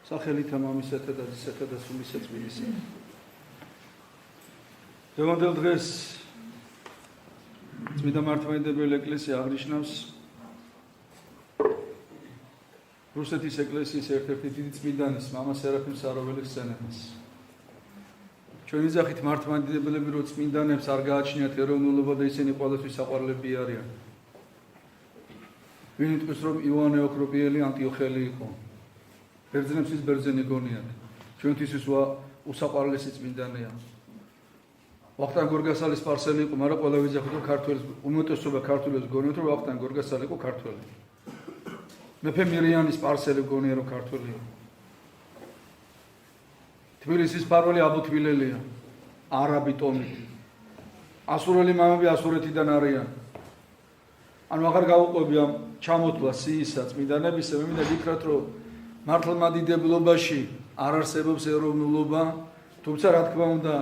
სახელითა მამისათა და ძისათა და სულისა წმინდისა. დღევანდელ დღეს წმინდა მართლმადიდებელი ეკლესია აღნიშნავს რუსეთის ეკლესიის ერთ-ერთი დიდი წმინდანის მამა სერაფიმ საროველის სენებას. ჩვენი ძახით მართლმადიდებელები რო წმინდანებს არ გააჩნიათ ეროვნულობა და ისინი ყოველთვის საყვარლები არიან. ვინ იტყვის რომ ივანე ოქროპიელი ანტიოხელი იყო. ბერძნებს ის ბერძენი გონიათ. ჩვენთვის ის უსაყვარლესი წმინდანია. ვახტანგ გორგასალის სპარსელი იყო, მაგრამ ყველა ვიძახით რომ ქართველს უმეტესობა ქართველებს გონიათ რომ ვახტანგ გორგასალი იყო ქართველი. მეფე მირიანის სპარსელი გონია რომ ქართველი იყო. თბილისის ფარველი აბუთვილელია, არაბი ტომი. ასურელი მამები ასურეთიდან არიან. ანუ აღარ გავუყვები ამ ჩამოთვლა სიისა წმინდანებისა, მე მინდა ვიქრათ რომ მართლმადიდებლობაში არ არსებობს ეროვნულობა, თუმცა რა თქმა უნდა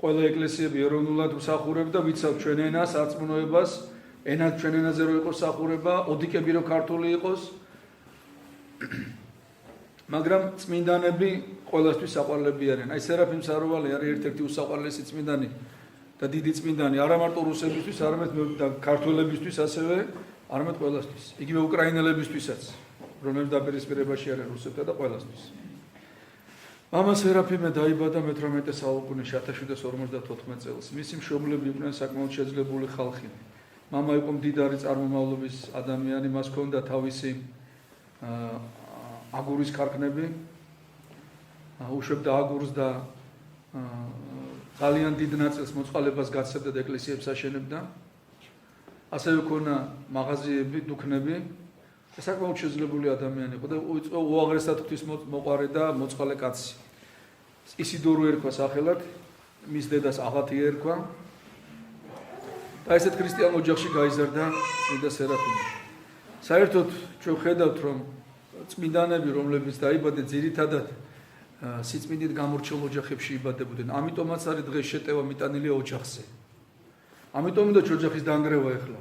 ყველა ეკლესიები ეროვნულად მსახურებდა, ვიცავ ჩვენ ენას, სარწმუნოებას, ენად ჩვენ ენაზე რო იყოს მსახურება, ოდიკები რო ქართული იყოს. მაგრამ წმინდანები ყველასთვის საყვარლები არიან. აი სერაფიმ საროველი არის ერთ-ერთი უსაყვარლესი წმინდანი და დიდი წმინდანი, არა მარტო რუსებისთვის, არამედ ქართველებისთვის ასევე, არამედ ყველასთვის. იგივე უკრაინელებისთვისაც, რომლებიც დაპირისპირებაში არიან რუსებთან და ყველასთვის. მამა სერაფიმე დაიბადა მე-18 საუკუნეში 1754 წელს. მისი მშობლები იყვნენ საკმაოდ შეძლებული ხალხი. მამა იყო მდიდარი წარმომავლობის ადამიანი, მას ჰქონდა თავისი აგურის ქარხნები, უშვებდა აგურს და ძალიან დიდ ნაწილს მოწყალებას გაცემდა და ეკლესიებს აშენებდა. ასევე ჰქონდა მაღაზიები, დუქნები. საკმაოდ შეძლებული ადამიანი იყო და უაღრესად ღვთისმოყვარე და მოწყალე კაცი. ისიდორო ერქვა სახელად, მის დედას აღათია ერქვა. და ესეთ ქრისტიან ოჯახში გაიზარდა წმინდა სერაფიმე. საერთოდ ჩვენ ხედავთ რომ წმინდანები, რომლებიც დაიბადნენ ძირითადად სიწმინდით გამორჩეულ ოჯახებში იბადებოდნენ. ამიტომაც არის დღეს შეტევა მიტანილია ოჯახზე. ამიტომ უნდა ოჯახის დანგრევა ეხლა.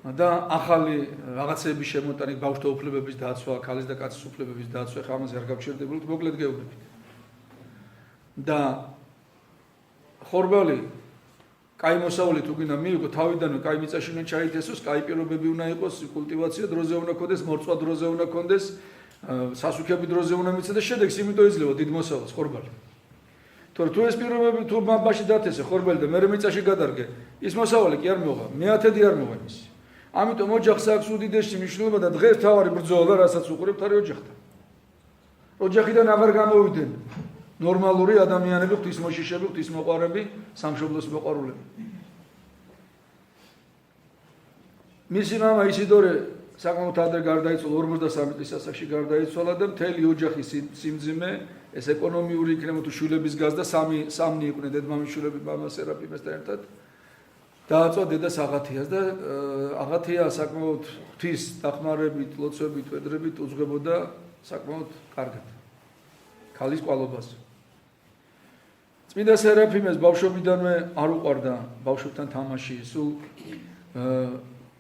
და ახალი რაღაცების შემოტანი ბავშვთა უფლებების დაცვა, ქალის და კაცის უფლებების დაცვა, ხა ამაზე არ გავჩერდებულოთ, მოკლედ გეუბნებით. და ხორბალი კაი მოსავლი თუ გინდა მიიღო, თავიდანვე კაი მიწაში უნდა ჩაითესოს, კაი პირობები უნდა იყოს, კულტივაცია დროზე უნდა ქონდეს, მორწვა დროზე უნდა ქონდეს, სასუქები დროზე უნდა მიცე და შედეგს იმიტომ იძლევა დიდ მოსავალს ხორბალი. თუ ეს პირობები თუ მამბაში დათესე ხორბალი და მერე მიწაში გადარგე, ის მოსავალი კი არ მოვა, მეათედი არ მოვა იმისი. ამიტომ ოჯახს აქვს უდიდესი მნიშვნელობა და დღეს თავარი ბრძოლა, რასაც უყურებთ არის ოჯახთან. ოჯახიდან აღარ გამოვიდნენ ნორმალური ადამიანები, ღვთისმოშიშები, ღვთისმოყვარები, სამშობლოს მოყვარულები. მისი მამა ისიდორე საკმაოდ ადრე გარდაიცვალა, 53 წლის ასაკში გარდაიცვალა და მთელი ოჯახის სიმძიმე, ეს ეკონომიური იქნება თუ შვილების გაზდა, სამნი იყვნენ დედმამის შვილები მამა სერაფიმესთან ერთად. დააწვა დედას აღათიას და აღათია საკმაოდ ღვთის დახმარებით, ლოცვებით, ვედრებით უძღვებოდა საკმაოდ კარგად. ქალის ყვალობას. წმინდა სერაფიმეს ბავშვობიდანვე არ უყვარდა ბავშვებთან თამაში, სულ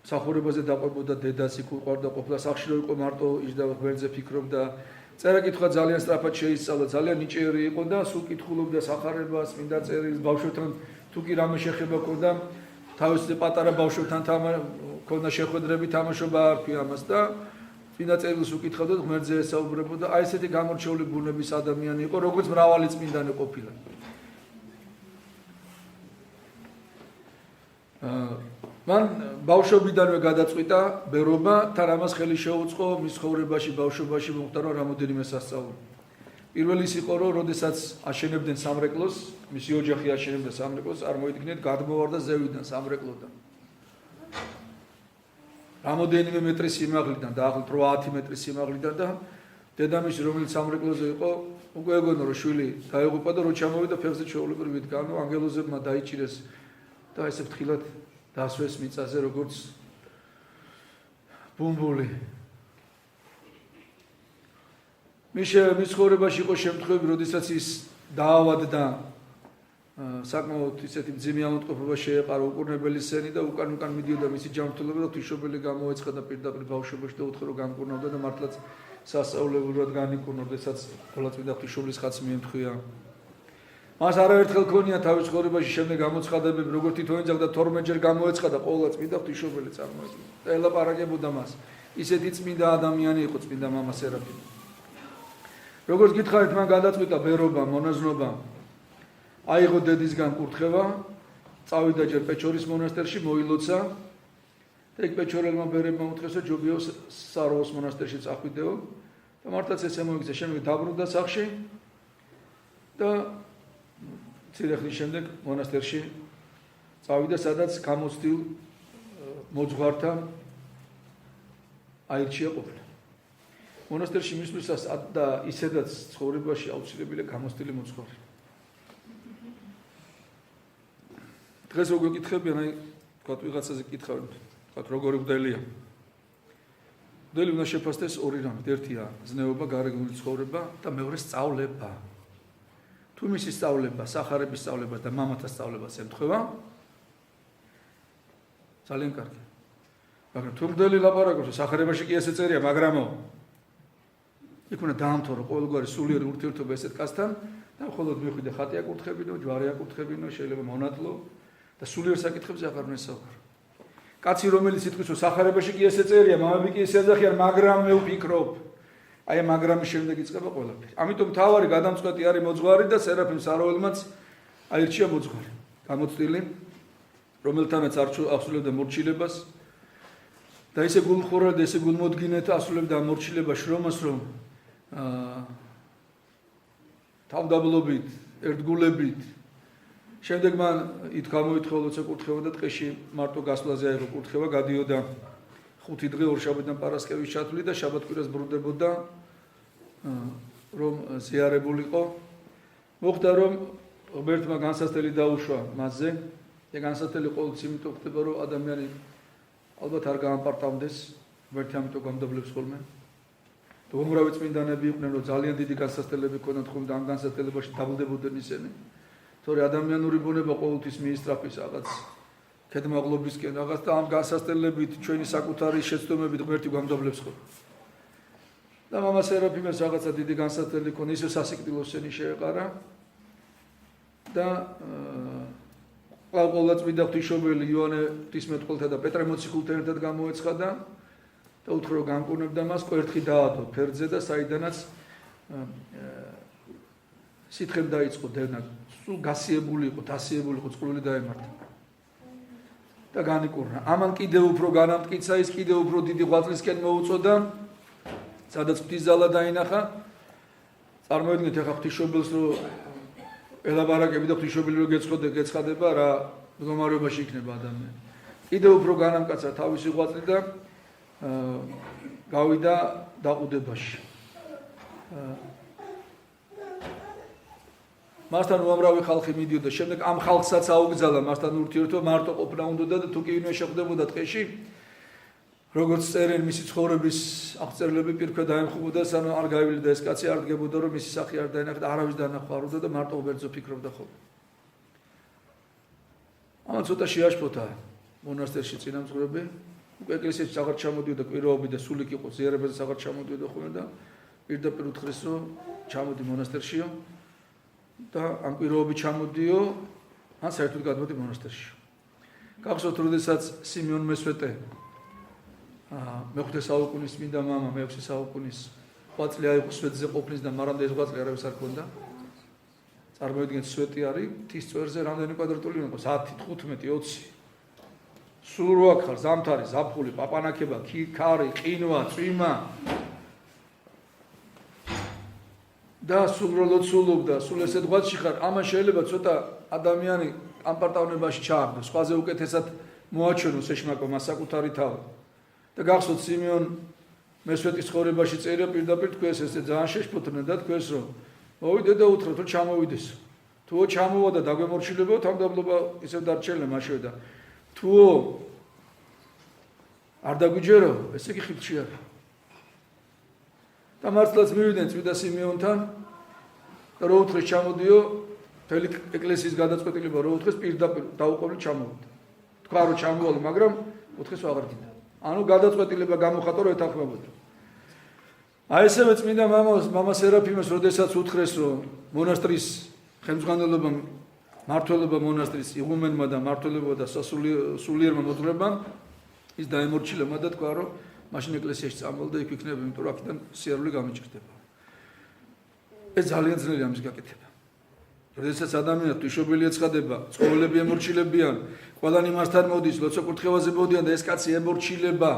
სახურებაზე დაყვებოდა დედას, იქ უყვარდა ყოფნა, სახლში რო იყო მარტო იჯდა ღერძზე ფიქრობდა. წერა-კითხვა ძალიან სწრაფად შეისწავლა, ძალიან ნიჭიერი იყო და სულ კითხულობდა სახარებას, წმინდა წერილს, ბავშვებთან თუ კი რამე შეხება ჰქონდა, თავისი პატარა ბავშვებთან ჰქონდა შეხვედრები, თამაშობა არ ქვია ამას და წმინდა წერილს უკითხავდა, ღერძზე ესაუბრებოდა. აი ესეთი გამორჩეული ბუნების ადამიანი იყო, როგორც მრავალი წმინდანი ყოფილა. მან ბავშვობიდანვე გადაწყვიტა ბერობა, თან ამას ხელი შეუწყო მის ცხოვრებაში, ბავშვობაში მოხდა რომ რამოდენიმე სასწაული. პირველი ის იყო, რომ როდესაც აშენებდნენ სამრეკლოს, მისი ოჯახი აშენებდა სამრეკლოს, არ მოიდგინეთ, გადმოვარდა ზევიდან სამრეკლოდან. რამოდენიმე მეტრის სიმაღლიდან, დაახლოებით 80 მეტრის სიმაღლიდან და დედამისი, რომელიც სამრეკლოზე იყო, უკვე ეგონა რომ შვილი დაეღუპა და რო ჩამოვიდა ფეხზე ჩვეულებრივ იდგა, ანუ ანგელოზებმა დაიჭირეს და ესე ფრთხილად დასვეს მიწაზე როგორც ბუმბული. მის ცხოვრებაში იყო შემთხვევები, როდესაც ის დაავადდა საკმაოდ ისეთი მძიმე ავადმყოფობა შეეყარა, უკურნებელი სენი და უკან მიდიოდა მისი ჯანმრთელობა და ღვთისმშობელი გამოეცხადა პირდაპირ ბავშვობაში და უთხრა რომ გამკურნავდა და მართლაც სასწაულებრივად განიკურნა, როდესაც ყოვლადწმიდა ღვთისმშობლის ხატს მიემთხვია. მას არაერთხელ ქონია თავის ცხოვრებაში შემდეგ გამოცხადებები, როგორც თვითონ ეძახდა 12-ჯერ გამოეცხადა ყოვლადწმიდა ღვთისმშობელი წარმოედგინა. და ელაპარაკებოდა მას. ისეთი წმინდა ადამიანი იყო წმინდა მამა სერაფიმე. როგორც გითხარით, მან გადაწყვიტა ბერობა, მონაზნობა, აიღო დედისგან კურთხევა, წავიდა ჯერ პეჩორის მონასტერში, მოილოცა და იქ პეჩორელმა ბერებმა უთხრეს, რომ ჯობიო საროვოს მონასტერში წახვიდეო და მართლაც ესე მოიქცა. შემდეგ დაბრუნდა სახლში და მცირე ხნის შემდეგ მონასტერში წავიდა, სადაც გამოცდილ მოძღვართან აირჩია ყოფნა. მონასტერში მისვლისას და ისედაც ცხოვრებაში აუცილებელია გამოცდილი მოძღვარი. დღეს როგორ გითხებიან, აი თქვა ვიღაცაზე გითხავენ, თქვა როგორი მგდელია. მგდელი უნდა შეფასდეს ორი რამით. ერთია ზნეობა, გარეგნული ცხოვრება და მეორე სწავლება. თუ მისი სწავლება, სახარების სწავლებას და მამათა სწავლებას ემთხვევა, ძალიან კარგი. მაგრამ თუ მგდელი ლაპარაკობს, სახარებაში კი ესე წერია, მაგრამო იქ უნდა დაამთავრო ყოველგვარი სულიერი ურთიერთობა ესეთ კაცთან და მხოლოდ მიხვიდე ხატი აკურთხებინო, ჯვარი აკურთხებინო, შეიძლება მონათლო და სულიერ საკითხებზე აღარ მესაუბრა. კაცი რომელიც იტყვის, რომ სახარებაში კი ესე წერია, მამები კი ესე ეძახიან, მაგრამ მე ვფიქრობ. აი მაგრამის შემდეგ იწყება ყველაფერი. ამიტომ მთავარი გადამწყვეტი არის მოძღვარი და სერაფიმ საროველმაც აირჩია მოძღვარი. გამოცდილი, რომელთანაც ასრულებდა მორჩილებას და ისე გულმხურად, ესე გულმოდგინედ ასრულებდა მორჩილებას შრომას, რომ თავდაბლობით, ერთგულებით. შემდეგ მან ით გამოითხოვა, როცა კურთხევა და ტყეში მარტო გასვლაზე აიღო კურთხევა, გადიოდა 5 დღე ორშაბათიდან პარასკევის ჩათვლით და შაბათ-კვირას ბრუნდებოდა, რომ ზიარებულიყო. მოხდა, რომ ღმერთმა განსასწრელი დაუშვა მასზე. და განსასწრელი ყოველთვის იმიტომ ხდება, რომ ადამიანი ალბათ არ გაამპარტავდეს, ღმერთი ამიტომ გამდაბლებს ხოლმე. და უმრავი წმინდანები იყვნენ, რომ ძალიან დიდი განსასწრელები ჰქონდათ ხოლმე და ამ განსასწრელებაში დაბრუნდებოდნენ ისინი. თორე ადამიანური ბუნება ყოველთვის მიისწრაფვის რაღაც ქედმაღლობისკენ, რაღაც და ამ განსასწრელებით ჩვენი საკუთარი შეცდომებით ღმერთი გამდაბლებს ხოლმე. და მამა სერაფიმეს რაღაცა დიდი განსასწრელი ჰქონდა, ისე სასიკვდილო სცენი შეეყარა და ყოვლადწმიდა ღვთისმშობელი იოანე ღვთისმეტყველთა და პეტრე მოციქულთან ერთად გამოეცხადა და უთხრა, რომ განკურნებდა მას, კვერთხი დაადო ფერდზე და საიდანაც სითხემ დაიწყო დევნა. სულ გასიებული იყო, დასიებული იყო, წყლული დაემართა. და განიკურნა. ამან კიდევ უფრო განამტკიცა, ის კიდევ უფრო დიდი ღვაწლისკენ მოუწოდა, სადაც ღვთისძალა დაინახა. წარმოედგინეთ ახლა ღვთისმშობელს, რომ ელაპარაკები და ღვთისმშობელი რო გეცხადება, რა მდგომარეობაში იქნება ადამიანი. კიდევ უფრო განამტკიცა თავისი ღვაწლი და გავიდა დაყუდებაში. მასთან უამრავი ხალხი მიდიოდა, შემდეგ ამ ხალხსაც აუგზავნა მასთან ურთიერთობა, მარტო ყოფნა უნდოდა და თუ კი ვინმე შეხვდებოდა ტყეში, როგორც წერენ მისი ცხოვრების აღწერილები პირქვე დაემხობოდა, სანამ არ გაივლიდა ეს კაცი, არ დგებოდა, რომ მისი სახე არ დაენახა და არავის დანახვა არ უნდა და მარტო ღმერთზე ფიქრობდა ხოლმე. ამან ცოტა შეაშფოთა მონასტერში წინამძღვრები, უკვე ეკლესიაში აღარ ჩამოდიოდა კვირაობით და სულიკ იყო, ზიარებაზე აღარ ჩამოდიოდა ხოლმე და პირდაპირ უთხრეს, რომ ჩამოდი მონასტერშიო და ამ კვირაობით ჩამოდიო, ან საერთოდ გადმოდი მონასტერში. გახსოვთ, როდესაც სიმეონ მესვეტე მე-5 საუკუნის წმინდა მამა, მე-6 საუკუნის ღვაწლი აიღო სვეტზე ყოფნის და მანამდე ეს ღვაწლი არავის არ ჰქონდა. წარმოიდგინეთ, სვეტი არის მთის წვერზე რამდენი კვადრატული უნდა იყოს? 10, 15, 20. სულ რო აქ ხარ, ზამთარი, ზაფხული, პაპანაკება, ქარი, ყინვა, წვიმა. და სულ რო ლოცულობდა, სულ ესეთ ღვაწლში ხარ, ამან შეიძლება ცოტა ადამიანი ამ პარტავნებაში ჩააგდოს, სხვაზე უკეთესად მოაჩვენოს ეშმაკმა საკუთარი თავი. და გახსოვთ სიმეონ მესვეტის ცხოვრებაში წერია პირდაპირ თქვენს ესე ძალიან შეშფოთდნენ და თქვენს რომ მოვიდე და უთხრათ რომ ჩამოვიდეს. თუო ჩამოვა და დაგვემორჩილებო თავდაბლობა ისევ დარჩენილ მაშინ და თუო არ დაგვიჯერო, ესე კი ხილში არის. და მართლაც მივიდნენ წმინდა სიმეონთან და რო უთხრეს ჩამოდიო, მთელი ეკლესიის გადაწყვეტილება რო უთხრეს პირდაპირ დაუყოვნე ჩამოვიდა. თქვა რომ ჩამოვალ, მაგრამ უთხრეს აღარ გინდა. ანუ გადაწყვეტილება გამოხატა რომ ეთანხმებოდა. აი ესევე წმინდა მამა სერაფიმეს როდესაც უთხრეს რომ მონასტრის ხელმძღვანელობა მართლობა მონასტრის იღუმენმა და მართლობა და სულიერმა მოძღვრებამ ის დაემორჩილა და თქვა რომ მაშინ ეკლესიაში წამოვალ და იქ იქნება იმიტომ რომ აქედან სიარული გამიჭირდება ეს ძალიან ძნელი ამის გაკეთება როდესაც ადამიანს თვიშობილი ეცხადება ცხოველები ემორჩილებიან ყველანი მასთან მოდის ლოცვა კურთხევაზე მოდიან და ეს კაცი ემორჩილება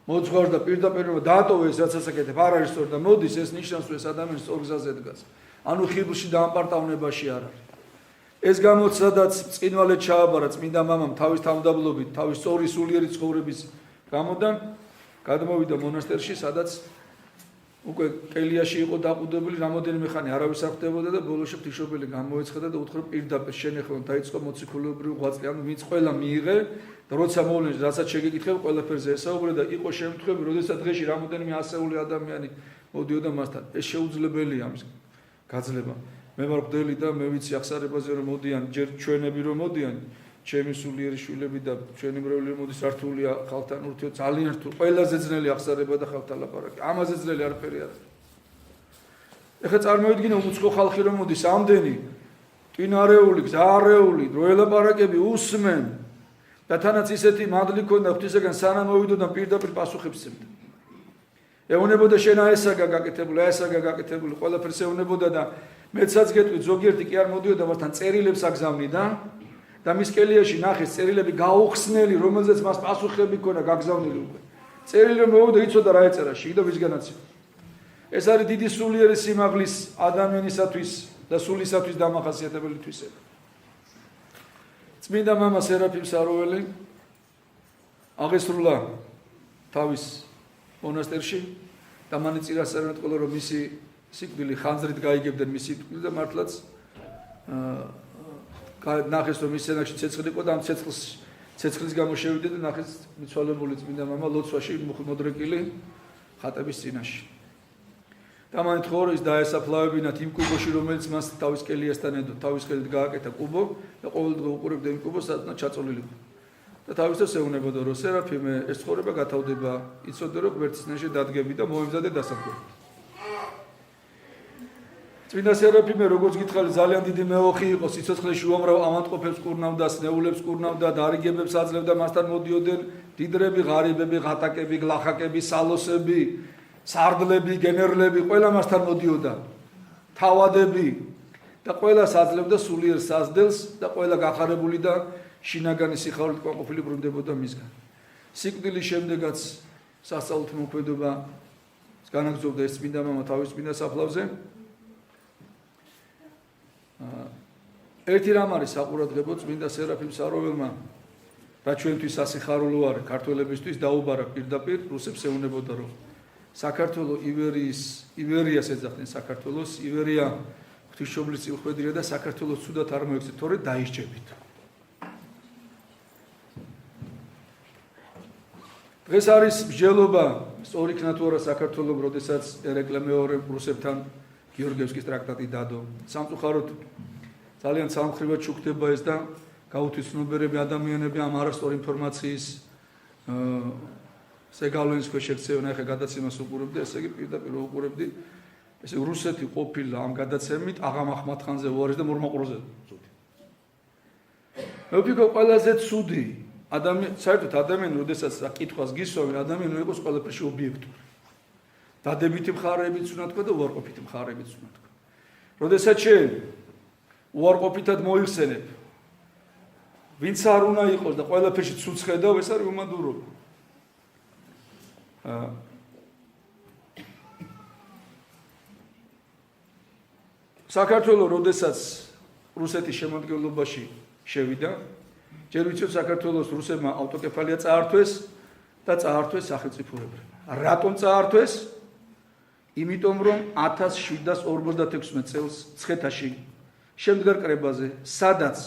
მოძღვარს და პირდაპირ დაატოვე ეს რაც ასაკეთებ არ არის სწორ და მოდის ეს ნიშნავს რომ ეს ადამიანი სწორ გზაზე დგას ანუ ხიბლში დაამპარტავნებაში არ არის ეს გამოც სადაც წინვალე ჩააბარა წმინდა მამამ თავის თავმდაბლობით თავის სწორი სულიერი ცხოვრების გამოდან გადმოვიდა მონასტერში სადაც უკვე კელიაში იყო დაყუდებული რამოდენიმე ხანი არავის არ ხვდებოდა და ბოლოში ღვთისმშობელი გამოეცხადა და უთხრა პირდაპირ შენ ახლა დაიწყო მოციქულებრივი ღვაწლი ანუ ვინც ყველა მიიღე და როცა მოვლენს რასაც შეგეკითხებ ყველაფერზე ესაუბრე და იყო შემთხვევები როდესაც დღეში რამოდენიმე ასეული ადამიანი მოდიოდა მასთან ეს შეუძლებელია ამის გაძლება მე ვარ მღვდელი და მე ვიცი ახსარებაზე რომ მოდიან ჯერ ჩვენები რომ მოდიან ჩემი სულიერი შვილები და ჩვენი მრევლი მოდის რთულია ხალხთან ურთიერთ ძალიან რთული ყველაზე ძნელი ახსარება და ხალხთან ლაპარაკი ამაზე ძნელი არაფერი არ არის ეხლა წარმოიდგინე უცხო ხალხი რომ მოდის ამდენი ტვინარეული გზარეული რო ელაპარაკები უსმენ და თანაც ისეთი მადლი ქონდა ღვთისაგან სანამ მოვიდოდა პირდაპირ პასუხებს ემდა ეუნებოდა შენ აესაგა გაკეთებული ყველაფერს ეუნებოდა და მეცაც გეტყვი ზოგიერთი კი არ მოდიოდა მასთან წერილებს აგზავნიდა და მის კელიაში ნახეს წერილები გაუხსნელი რომელზეც მას პასუხები ქონა გაგზავნილი უკვე წერილი რომ მოვიდა იცოდა რა ეწერა შიგ და ვისგანაც ეს არის დიდი სულიერი სიმაღლის ადამიანისათვის და სულისათვის დამახასიათებელი თვისება წმინდა მამა სერაფიმ საროველი აღესრულა თავის მონასტერში და მან იწირა სერმეტყველო რომ მისი სიკვდილი ხანძრით გაიგებდნენ მისი სიკვდილი და მართლაც ნახეს რომ მის სენაკში ცეცხლი იყო და ამ ცეცხლის გამო შევიდა და ნახეს მიცვალებული წმინდა მამა ლოცვაში მოდრეკილი ხატების წინაშე და მან ეთქვა რომ ის დაესაფლავებინათ იმ კუბოში რომელიც მას თავის კელიასთან ედო თავის ხელით გააკეთა კუბო და ყოველდღე უყურებდა იმ კუბოს სადაც ჩაწოლილი იყო და თავისთავად ეუბნებოდა რომ სერაფიმე ეს ცხოვრება გათავდება იცოდე რომ გვერდისნაშე დადგები და მოემზადე დასაკვირად წმინდა სერაფიმე როგორც გითხარი ძალიან დიდი მეოხი იყო სიცოცხლეში უამრავ ავადმყოფებს კურნავდა სნეულებს კურნავდა დარიგებებს აძლევდა მასთან მოდიოდნენ დიდრები ღარიბები ღატაკები გლახაკები სალოსები სარდლები გენერლები ყველა მასთან მოდიოდა თავადები და ყველას აძლევდა სულიერ საზდელს და ყველა გახარებული და შინაგანი სიხარულით ყოფილი ბრუნდებოდა მისგან სიკვდილის შემდეგაც სასწაულით მოქმედობა განაგრძობდა ეს წმინდა მამა თავის წმინდა საფლავზე ერთი რამ არის საყურადღებო წმინდა სერაფიმ საროველმა რა ჩვენთვის სასიხარულო არის ქართველებისთვის დაუბარა პირდაპირ რუსებს ეუბნებოდა რომ საქართველოს ივერიას ეძახდნენ საქართველოს ივერია ღვთისმშობლის წილხვედრია და საქართველოს ცუდად არ მოექცეთ თორე დაისჯებით დღეს არის მსჯელობა სწორი იქნა თუ არა საქართველოს როდესაც ერეკლე მეორე რუსებთან გიორგიევსკის ტრაქტატი დადო სამწუხაროდ ძალიან სამხრივად შუქდება ეს და გაუთვისნობერები ადამიანები ამ არასწორი ინფორმაციის ზეგავლენის ქვეშ ექცევენ ახლა გადაცემას უყურებდი ესე იგი პირდაპირ უყურებდი ესე რუსეთი ყოფილა ამ გადაცემით აღამ ახმათხანზე უარის და მორმაყუროზე ცუდი მე ვფიქრობ ყველაზე ცუდი საერთოდ ადამიანი როდესაც კითხვას გისვამენ ადამიანი იყოს ყველაფერში ობიექტური დადებითი მხარეებიც უნდა თქვა და უარყოფითი მხარეებიც უნდა თქვა როდესაც შენ უარყოფითად მოიხსენებ ვინც არ უნდა იყოს და ყველაფერში ცუდს ხედავ ეს არის უმადურობა საქართველოს როდესაც რუსეთის შემადგენლობაში შევიდა ჯერ ვიცით საქართველოს რუსებმა ავტოკეფალია წაართვეს და წაართვეს სახელმწიფოებრივ რატომ წაართვეს იმიტომ რომ 1756 წელს ცხეთაში შემდგარ კრებაზე სადაც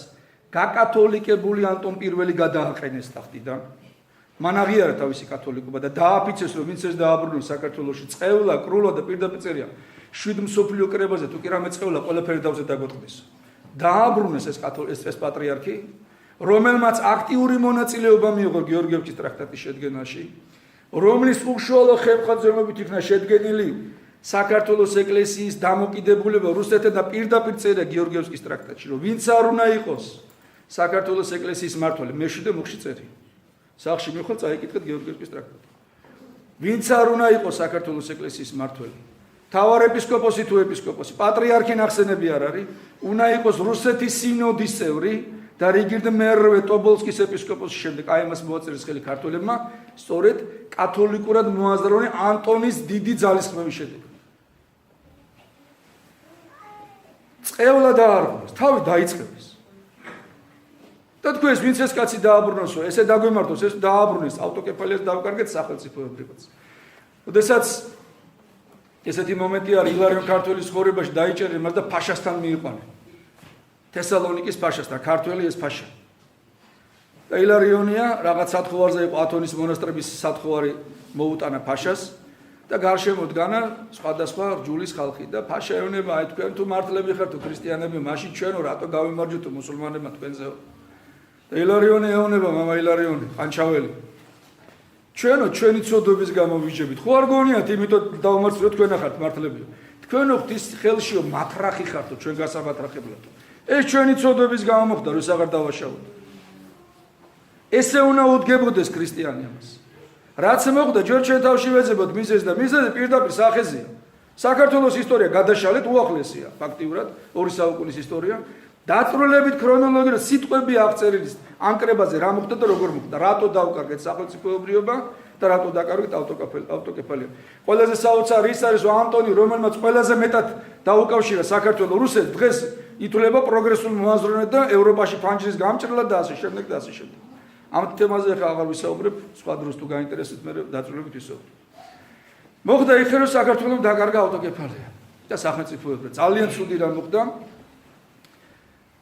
გაკათოლიკებული ანტონ პირველი გადააყენეს ტახტიდან მან აღიარა თავისი კათოლიკობა და დააფიცეს რომ ვინც ეს დააბრუნოს საქართველოში წევლა კრულა და პირდაპირ წერია 7 მსოფლიო კრებაზე თუ კი რამე წევლა ყველაფერი დავზე დაგოწყდეს დააბრუნეს ეს პატრიარქი რომელმაც აქტიური მონაწილეობა მიიღო გიორგიევსკის ტრაქტატის შედგენაში რომლის უშუალო ხელმძღვანელობით იქნა შედგენილი საქართველოს ეკლესიის დამოკიდებულება რუსეთთან და პირდაპირ წერია გიორგიევსკის ტრაქტატში, რომ ვინც არ უნდა იყოს საქართველოს ეკლესიის მმართველი, მეშვიდე მუხში წერია. სახში მიხვალ წაიკითხეთ გიორგიევსკის ტრაქტატი. ვინც არ უნდა იყოს საქართველოს ეკლესიის მმართველი, მთავარეპისკოპოსი თუ ეპისკოპოსი, პატრიარქი ნახსენები არ არის, უნდა იყოს რუსეთის სინოდის წევრი და რიგირდ მერვე ტობოლსკის ეპისკოპოსის შემდეგ აი ამას მოაწერეს ხელი ქართველებმა, სწორედ კათოლიკურად მოაზროვნე ანტონის დიდი ძალისხმევის შედეგად. წევლა დაარღვევეს, თავი დაიწყებეს. და თქვენს ვინც ეს კაცი დააბრუნოსო, ესე დაგვემართოს, ეს დააბრუნეს, ავტოკეფალიას დავკარგეთ სახელმწიფოებრებაც. როდესაც ესეთი მომენტი არის ილარიონ ქართველის ცხოვრებაში დაიჭერენ მას და ფაშასთან მიიყვანენ. თესალონიკის ფაშასთან, ქართველი ეს ფაშა. და ილარიონია რაღაც სათხოვარზე იყო ათონის მონასტრების სათხოვარი მოუტანა ფაშას და გარშემოდგანა სხვადასხვა რჯულის ხალხი და ფაშა ეუბნება, აი თქვენ თუ მართლები ხართ თუ ქრისტიანები, მაშინ ჩვენო რატო გავიმარჯვეთ თუ მუსულმანებმა თქვენზეო. და ილარიონი ეუბნება, მამა ილარიონი, ყანჩაველი. ჩვენო ჩვენი ცოდვების გამო ვიჯებით. ხო არ გონიათ, იმიტომ დავმარცხოთ თქვენ ახართ მართლები. თქვენო ღვთის ხელშიო მათრახი ხართო, ჩვენ გასამათრახებლათო. ეს ჩვენი ცოდვების გამო მოხდა, რომ აღარ დავაშავოთ. ესე უნდა უდგებოდეს ქრისტიანი ამას. რაც მოხდა, ჯერ ჩვენ თავში ვეძებოთ მიზეზს და მიზეზი პირდაპირ სახეზეა. საქართველოს ისტორია გადაშალეთ უახლესია, ფაქტიურად, 2 საუკუნის ისტორია. დაწვრილებით ქრონოლოგიურად სიტყვები აღწერილი ამ კრებაზე რა მოხდა და როგორ მოხდა, რატო დავკარგეთ სახელმწიფოებრიობა და რატო დაკარგეთ ავტოკეფალია. ყველაზე საოცარი ის არის, რომ ანტონი, რომელმაც ყველაზე მეტად დაუკავშირა საქართველოს რუსეთს, დღეს ითვლება პროგრესულ მოაზროვნედ და ევროპაში ფანჯრის გამჭრელად და ასე შემდეგ და ასე შემდეგ. ამ თემაზე ახლა აღარ ვისაუბრებ, სხვა დროს თუ გაინტერესებთ მე დაწვრილებით ვისაუბრებ. მოხდა იხე, რომ საქართველოს დაკარგა ავტოკეფალია და სახელმწიფოებრიობა. ძალიან ცუდი რამ მოხდა.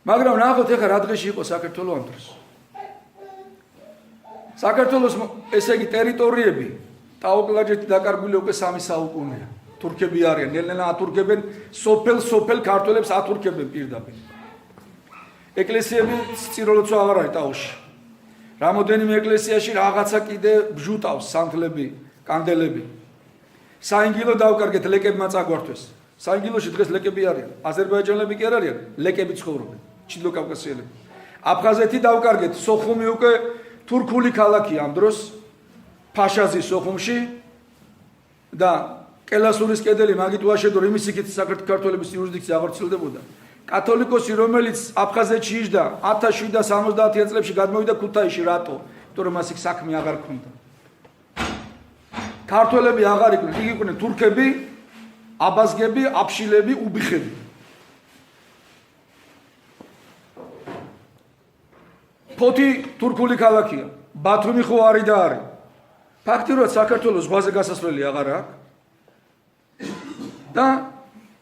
მაგრამ ნახოთ ახლა რა დღეში იყო საქართველოს ამ დროს. საქართველოს ესე იგი ტერიტორიები ტაოკლაჯეთი დაკარგული უკვე 3 საუკუნეა. თურქები არიან, ნელ-ნელა ათურქებენ, სოფელ ქართველებს ათურქებენ პირდაპირ. ეკლესიები წიროლოცო აღარ არის ტაოში. რამოდენიმე ეკლესიაში რაღაცა კიდე ბჟუტავს, სანთლები, კანდელები. საინგილო დავკარგეთ, ლეკებმა წაგვართვეს. საინგილოში დღეს ლეკები არიან. აზერბაიჯანელები კი არ არიან, ლეკები ცხოვრობენ. ჩილო კავკასიელები. აფხაზეთი დავკარგეთ, სოხუმი უკვე თურქული ქალაქია ამ დროს, ფაშაზის სოხუმში და კელასურის კედელი მაგით უაშედო, იმის იქით საქართველოს იურისდიქცია აღარ ცილდებოდა. კათოლიკოსი, რომელიც აფხაზეთში იჯდა 1770 წლებში გადმოვიდა ქუთაისში, რატო? იმიტომ რომ მას იქ საქმე აღარ ქონდა. ქართველები აღარ იყვნენ, იქ იყვნენ თურქები, აბაზგები, აფშილები, უბიხები. ფოთი თურქული ქალაქია, ბათუმი ხო არის და არის. ფაქტიურად საქართველოს ზღვაზე გასასვლელი აღარ აქვს. და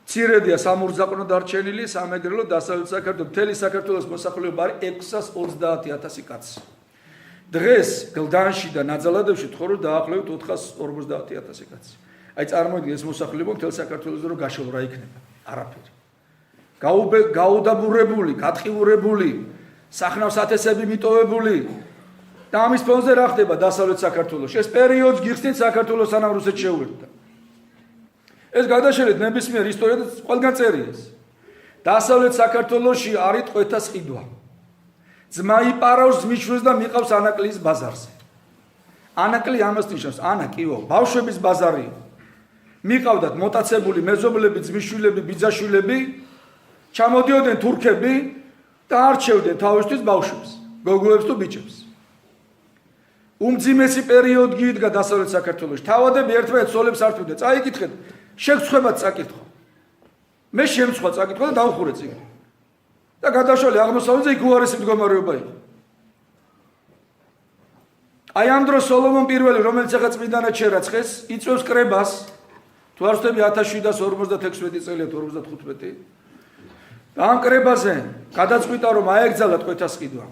ცირედია სამურზაყნო დარჩენილი, სამეგრელო, დასავლეთ საქართველოს, მთელი საქართველოს მოსახლეობა არის 630,000 კაცი. დღეს გლდანში და ნაძალადევში თხოვს დაახლოებით 450,000 კაცი. აი წარმოიდგინეთ ეს მოსახლეობა მთელ საქართველოს რო გაშოლა რა იქნება? არაფერი. გაუდაბურებული, გატყიურებული, სახნავს ათესები მიტოვებული და ამის ფონზე რა ხდება დასავლეთ საქართველოში? ეს პერიოდს გიხსნით საქართველოს სანამ რუსეთს შეუერთდა. ეს გადაშალეთ ნებისმიერ ისტორიას ყველგან წერია. დასავლეთ საქართველოში არის ტყვეთას ყიდვა. ძმა იპარავს ძმისშვილს და მიყავს ანაკლის ბაზარზე. ანაკლი ამას ნიშნავს, ანა კიო, ბავშვების ბაზარი. მიყავდათ მოტაცებული მეზობლები, ძმისშვილები, ბიძაშვილები, ჩამოდიოდნენ თურქები და არჩევდნენ თავისთვის ბავშვებს, გოგოებს თუ ბიჭებს. უმძიმესი პერიოდი იდგა დასავლეთ საქართველოში. თავადები ერთმანეთს სოლებს ართვიდნენ. წაიკითხეთ, შეგცხებათ წაკითხო. მე შემცხვა წაკითხო და დავხურე წიგნი. და გადაშალე აღმოსავლეთზე იქ უარესი მდგომარეობა იყო. აი ამ დროს სოლომონ პირველი, რომელიც ახლა წმინდანად შერაცხეს, იწვევს კრებას. თუ არ ვთქვი 1756 წელია თუ 55. და ამ კრებაზე გადაწყვიტა რომ აეგზალა ტყვეთას ყიდვა.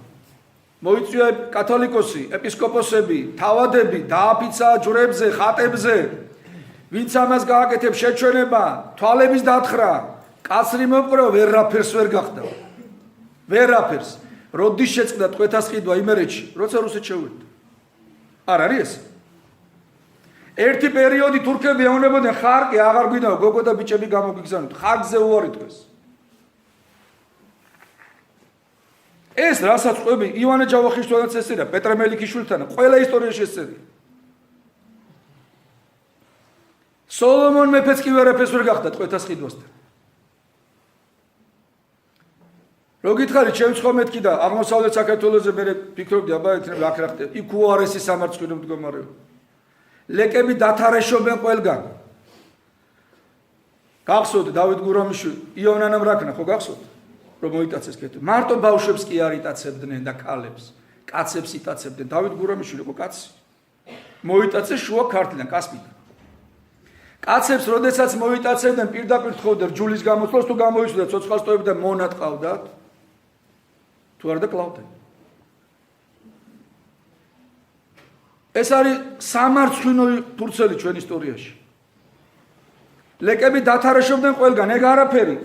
მოიწვია კათოლიკოსი, ეპისკოპოსები, თავადები, დააფიცა ჯვრებზე, ხატებზე. ვინც ამას გააკეთებს შეჩვენება, თვალების დათხრა, კაცრი მოპყრობა ვერაფერს ვერ გახდა. ვერაფერს. როდის შეწყდა ტყვეთას ყიდვა იმერეთში, როცა რუსეთს შეუერთდა. არ არის ეს? ერთი პერიოდი თურქები ეუბნებოდნენ ხარკი აღარ გვინდა გოგო და ბიჭები გამოგიგზავნოთ ხარკზე უარი თქვეს ეს რასაც ყვები ივანე ჯავახიშვილთანაც ესერია პეტრე მელიქიშვილთან ყველა ისტორიაში ესერია სოლომონ მეფეც კი ვერაფერს ვერ გახდა ტყვეთას ყიდვასთან რო გითხარით ჩემ სხვა მეთქი და აღმოსავლეთ საქართველოზე მე ფიქრობდი აბა იქნება აქ რა ხდება იქ უარესი სამარცხვინო მდგომარეობა ლეკები დათარეშობენ ყველგან გახსოვთ დავით გურამიშვილი იონანამ რაკნა ხო გახსოვთ რომ მოიტაცეს კეთო მარტო ბავშვებს კი არ იტაცებდნენ და ქალებს კაცებს იტაცებდნენ დავით გურამიშვილი იყო კაცი მოიტაცეს შუა ქართლიდან კასპიდან კაცებს როდესაც მოიტაცებდნენ პირდაპირ თხოვდნენ რჯულის გამოსვლას თუ გამოიწვია ცოცხალსტოები და მონა ტყავდათ თუ არ და კლავდნენ ეს არის სამარცხვინო ფურცელი ჩვენ ისტორიაში ლეკები დათარეშობდნენ ყველგან ეგ არაფერი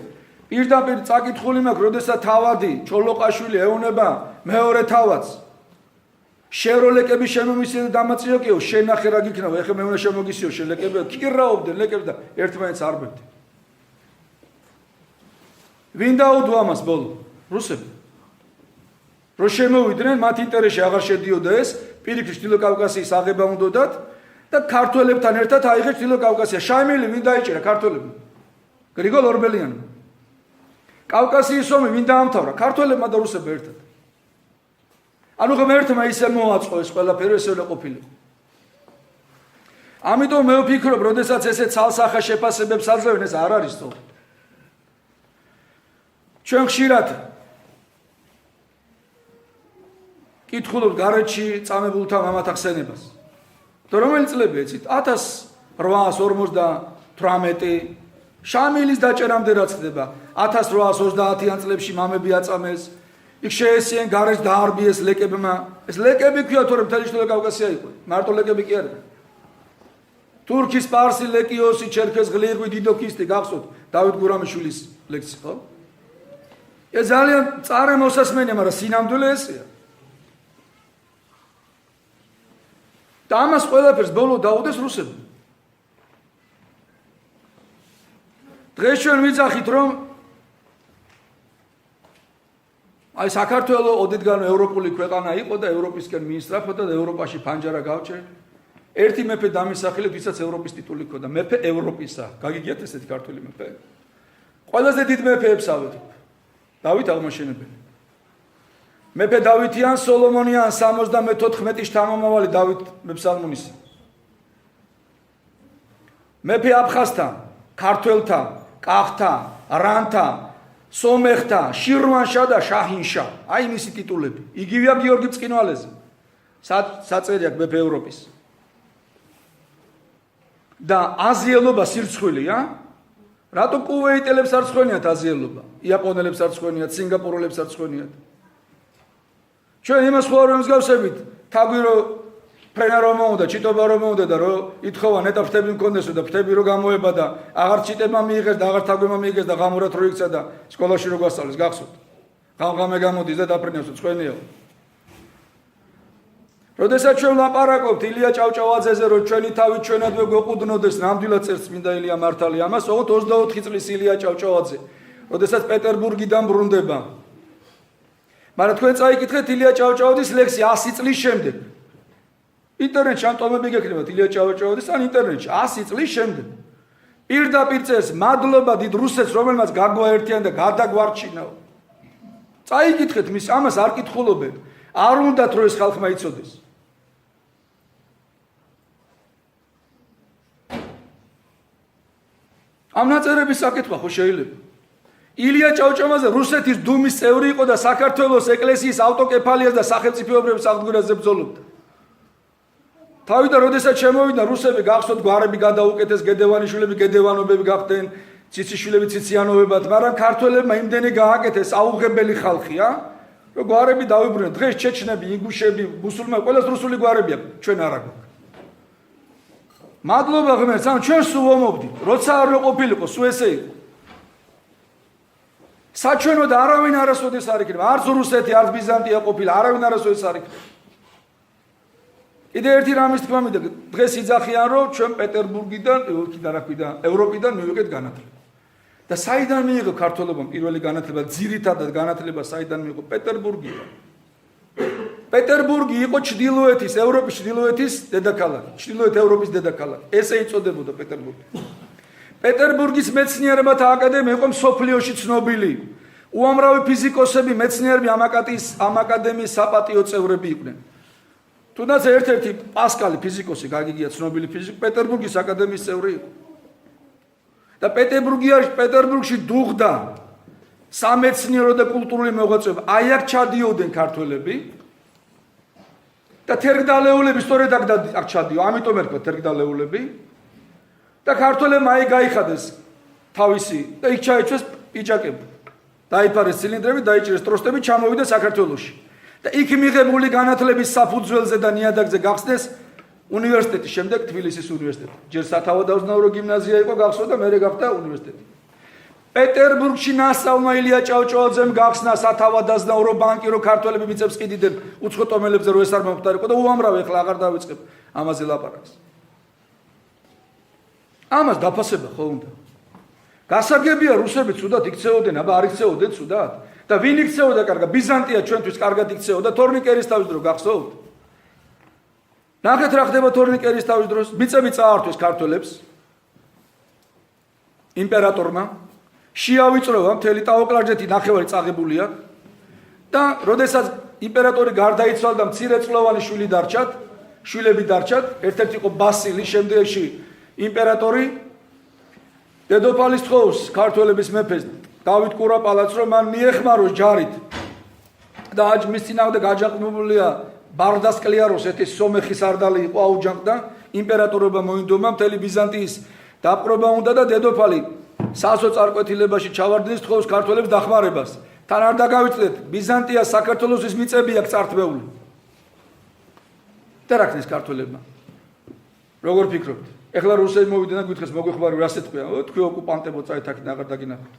პირდაპირ წაკითხული მაქვს როდესაც თავადი ჩოლოყაშვილი ეუნება მეორე თავადს შენ რო ლეკები შემომისცე და დამაწიოკიო შენ ნახე რა გიქნება ეხლა მე უნდა შემოგისიო შენ ლეკები კირაობდნენ ლეკები და ერთმანეთს არბებდნენ ვინ დაუდო ამას ბოლო რუსები რო შემოვიდნენ მათ ინტერესში აღარ შედიოდა ეს პირიქით ჩრდილო კავკასიის აღება უნდათ და ქართველებთან ერთად აიღეს ჩრდილო კავკასია შაიმილი ვინ დაიჭერა ქართველებმა გრიგოლ ორბელიანმა კავკასიის ომი ვინ დაამთავრა ქართველებმა და რუსებმა ერთად ანუ ღმერთმა ისე მოაწყო ეს ყველაფერი ესე უნდა ყოფილიყო ამიტომ მე ვფიქრობ როდესაც ესე ცალსახა შეფასებებს აძლევენ ეს არ არის სწორი ჩვენ ხშირად კითხულობთ გარეთში წამებულთა მამათა ხსენებას და რომელი წლები ეცით 1858 შამილის დაჭერამდე რაც ხდება 1830-იან წლებში მამები აწამეს იქ შეესიენ გარეთ დაარბიეს ლეკებმა ეს ლეკები ქვია თორემ მთელი ჩრდილო კავკასია იყო მარტო ლეკები კი არა თურქის პარსი ლეკიოსი ჩერქეს ღლიყვი დიდოქისტი გახსოვთ დავით გურამიშვილის ლექსი ხო ეს ძალიან წარე მოსასმენია მაგრამ სინამდვილე ესეა და ამას ყველაფერს ბოლო დაუდეს რუსები დღეს ჩვენ ვიძახით რომ აი საქართველო ოდითგანვე ევროპული ქვეყანა იყო და ევროპისკენ მიისწრაფოდა და ევროპაში ფანჯარა გავჭერ ერთი მეფე დამისახილეთ ვისაც ევროპის ტიტული ჰქონდა მეფე ევროპისა გაგიგიათ ესეთი ქართული მეფე ყველაზე დიდ მეფეებს ავედით დავით აღმაშენებელი მეფე დავითიან სოლომონიან 74 შთამომავალი დავით მეფსალმუნისა მეფე აფხაზთა ქართველთა კახთა რანთა სომეხთა შირვანშა და შაჰინშა აი მისი ტიტულები იგივეა გიორგი ბწყინვალეზე საწერია მეფე ევროპის და აზიელობა სირცხვილია რატო კუვეიტელებს არ ცხენიათ აზიელობა იაპონელებს არ ცხენიათ სინგაპურელებს არ ცხენიათ ჩვენ იმას ხო არ მსგავსებით თაგვირო ფრენა რომ უნდა ჩიტობა რომ უნდა და რომ ითხოვა ნეტა ფრთები მქონდესო და ფრთები რო გამოება და აღარ ჩიტება მიიღეს და აღარ თაგვმა მიიღეს და ღამურად რო იქცა და სკოლაში რო გასწავლეს გახსოვთ ღამღამე გამოდის და დაფრინავსო ცხენიაო როდესაც ჩვენ ლაპარაკობთ ილია ჭავჭავაძეზე რომ ჩვენი თავი ჩვენადვე გვეყუდნოდეს ნამდვილად წერს წმინდა ილია მართალი ამას ოღონდ 24 წლის ილია ჭავჭავაძე როდესაც პეტერბურგიდან ბრუნდება მაგრამ თქვენ წაიკითხეთ ილია ჭავჭავაძის ლექსი 100 წლის შემდეგ ინტერნეტში ამ ტომები გექნებათ ილია ჭავჭავაძის ან ინტერნეტში 100 წლის შემდეგ პირდაპირ წერს მადლობა დიდ რუსეთს რომელმაც გაგვაერთიან და გადაგვარჩინაო წაიკითხეთ მის ამას არ კითხულობენ არ უნდათ რომ ეს ხალხმა იცოდეს ამ ნაწერების საკითხვა ხო შეიძლება ილია ჭავჭავაძე რუსეთის დუმის წევრი იყო და საქართველოს ეკლესიის ავტოკეფალიას და სახელმწიფოებრებს აღდგენაზე ბრძოლობდა თავიდან როდესაც შემოვიდა რუსები გახსოვთ გვარები გადაუკეთეს გედევანიშვილები გედევანობები გახდნენ ციციშვილები ციციანოვებად მაგრამ ქართველებმა იმდენი გააკეთეს აუღებელი ხალხია რომ გვარები დავიბრუნეთ დღეს ჩეჩნები ინგუშები მუსულმანები ყველას რუსული გვარები აქვს ჩვენ არ აქვს მადლობა ღმერთს ამ ჩვენ სულ ვომობდით როცა არ ყოფილიყო სულ ესე იყო საჩვენოდ არავინ არასოდეს არ იქნება არც რუსეთი არც ბიზანტია ყოფილა არავინ არასოდეს არ იქნება კიდე ერთი რამის თქმა მინდა, დღეს იძახიან, რომ ჩვენ პეტერბურგიდან, ევროპიდან მივიღეთ განათლება. და საიდან მიიღო ქართველებმა პირველი განათლება, ძირითადად განათლება საიდან მიიღო? პეტერბურგიდან. პეტერბურგი იყო ჩრდილოეთის, ევროპის ჩრდილოეთის დედაქალაქი, ჩრდილოეთ ევროპის დედაქალაქი. ესე იწოდებოდა პეტერბურგი. პეტერბურგის მეცნიერებათა აკადემია იყო მსოფლიოში ცნობილი. უამრავი ფიზიკოსები, მეცნიერები ამ აკადემიის საპატიო წევრები იყვნენ. თუნდაც ერთ-ერთი პასკალი ფიზიკოსი, გაგიგია ცნობილი ფიზიკოსი, პეტერბურგის აკადემიის წევრი იყო. და პეტერბურგში დუღდა სამეცნიერო და კულტურული მოღვაწეობა. აი აქ ჩადიოდნენ ქართველები და თერგდალეულები სწორედ აქ ჩადიო, ამიტომ ერქვა თერგდალეულები. და ქართველებმა აი გაიხადეს თავისი და იქ ჩაეჩვეს პიჭაკები. დაიფარეს ცილინდრები, დაიჭირეს ტროსტები, ჩამოვიდა საქართველოში. და იქ მიღებული განათლების საფუძველზე და ნიადაგზე გახსნეს უნივერსიტეტი, შემდეგ თბილისის უნივერსიტეტი. ჯერ სათავადაზნაურო გიმნაზია იყო გახსნა და მერე გახდა უნივერსიტეტი. პეტერბურგში ნასწავლმა ილია ჭავჭავაძემ გახსნა სათავადაზნაურო ბანკი, რომ ქართველები მიწებს ყიდიდნენ უცხო ტომელებზე, რომ ეს არ მომხდარიყო და უამრავი, ახლა აღარ დავიწყებ ამაზე ლაპარაკს. ამას დაფასება ხო უნდა. გასაგებია რუსები ცუდად იქცეოდნენ, აბა არ იქცეოდნენ ცუდად. და ვინ იქცეოდა კარგად? ბიზანტია ჩვენთვის კარგად იქცეოდა თორნიკერის თავის დრო, გახსოვთ? ნახეთ რა ხდება თორნიკერის თავის დროს, მიწები წაართვეს ქართველებს. იმპერატორმა შეავიწროვა მთელი ტაო-კლარჯეთი ნახევარი წაღებულია და როდესაც იმპერატორი გარდაიცვალა და მცირეწლოვანი შვილები დარჩათ, ერთ-ერთი იყო ბასილი, შემდეგში იმპერატორი დედოფალის თხოვს ქართველების მეფეს დავით კურაპალატს, რომ მან მიეხმაროს ჯარით და მის წინააღმდეგ გაჯანყებულია ბარდას კლიაროს, ეს სომეხი სარდალი იყო, აუჯანყდა, იმპერატორობა მოინდომა, მთელი ბიზანტიის დაპყრობა უნდა და დედოფალი სასოწარკვეთილებაში ჩავარდნის თხოვს ქართველებს დახმარებას. თან არ დაგავიწყდეთ, ბიზანტიას საქართველოს მიწები აქვს წართმეული. და რა ქნეს ქართველებმა? როგორ ფიქრობთ? ეხლა რუსები მოვიდნენ და გითხეს მოგვეხმარი რა სიტყვია? თქვი ოკუპანტებო წაით აქ აღარ დაგინახოთ.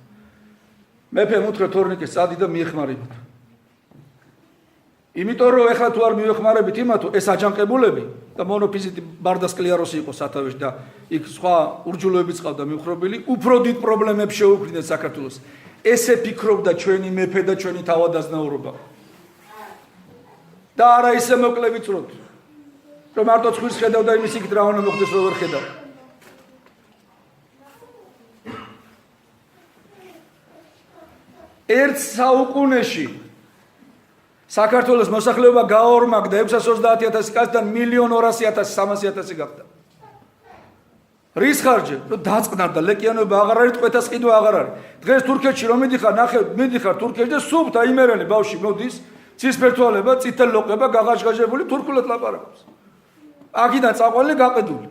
მეფე უთხრა თორნიკეს წადი და მიეხმარებათ. იმიტომ რომ ეხლა თუ არ მიეხმარებით იმათო, ეს აჯანყებულები და მონოფიზიტი ბარდას კლიაროსი იყო სათავეში და იქ სხვა ურჯულოებიც ყავდა მიხრობილი, უფრო დიდ პრობლემებს შეუქმნიათ საქართველოს. ესე ფიქრობდა ჩვენი მეფე და ჩვენი თავადაზნაურობა. და არა ისე მოკლე ვიწროთ, რომ მარტო ცხვირს ხედავ და იმის იქით რა უნდა მოხდეს რო ვერ ხედავ. ერთ საუკუნეში საქართველოს მოსახლეობა გაორმაგდა 630,000 კაციდან 1,200,000-300,000 გახდა. რის ხარჯზე? რომ დაწყნარდა ლეკიანობა აღარ არის, ტყვეთას ყიდვა აღარ არის. დღეს თურქეთში რომ მიდიხარ თურქეთში და სუფთა იმერელი ბავში მოდის, ცისფერთვალება, წითელ ლოყება, გაღაშგაჟებული თურქულად ლაპარაკობს. აქედან წაყვანილი გაყიდული.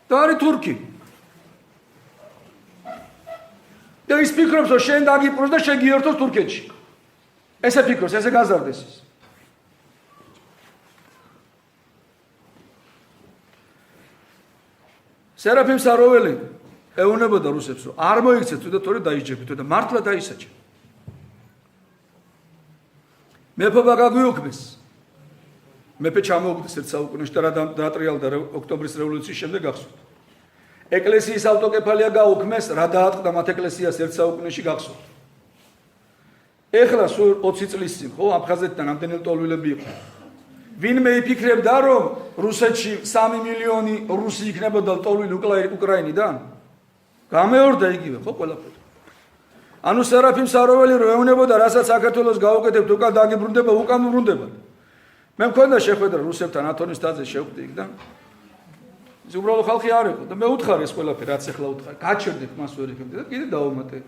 და არის თურქი. და ის ფიქრობს, რომ შენ დაგიპყროს და შეგიერთოს თურქეთში. ესე ფიქრობს, ესე გაზარდეს ის. სერაფიმ საროველი ეუბნებოდა რუსებს, რომ არ მოიქცეთ თუ და თორე დაიჯებით და მართლა დაისაჯა. მეფობა გაგვიუქმეს. მეფე ჩამოუგდეს ერთ საუკუნეში და რა დაატრიალდა ოქტომბრის რევოლუციის შემდეგ გახსოვთ. ეკლესიის ავტოკეფალია გაუქმეს, რა დაატყდა მათ ეკლესიას ერთ საუკუნეში გახსოვთ. ეხლა სულ 20 წლის წინ, ხო, აფხაზეთიდან ამდენი ტოლვილები იყო. ვინმე იფიქრებდა, რომ რუსეთში 3 მილიონი რუსი იქნებოდა ტოლვილი უკრაინიდან? გამეორდა იგივე, ხო, ყველაფერი. ანუ სერაფიმ საროველი რო ეუბნებოდა, რასაც საქართველოს გაუკეთებთ, უკან დაგიბრუნდება, უკან უბრუნდება. მე მქონდა შეხვედრა რუსებთან ათონის თაზე შევხვდი იქ და ის უბრალოდ ხალხი არ იყო და მე უთხარი ეს ყველაფერი, რაც ახლა უთხარი. გაჩერდეთ მას ვერ იქებდი და კიდე დავუმატე.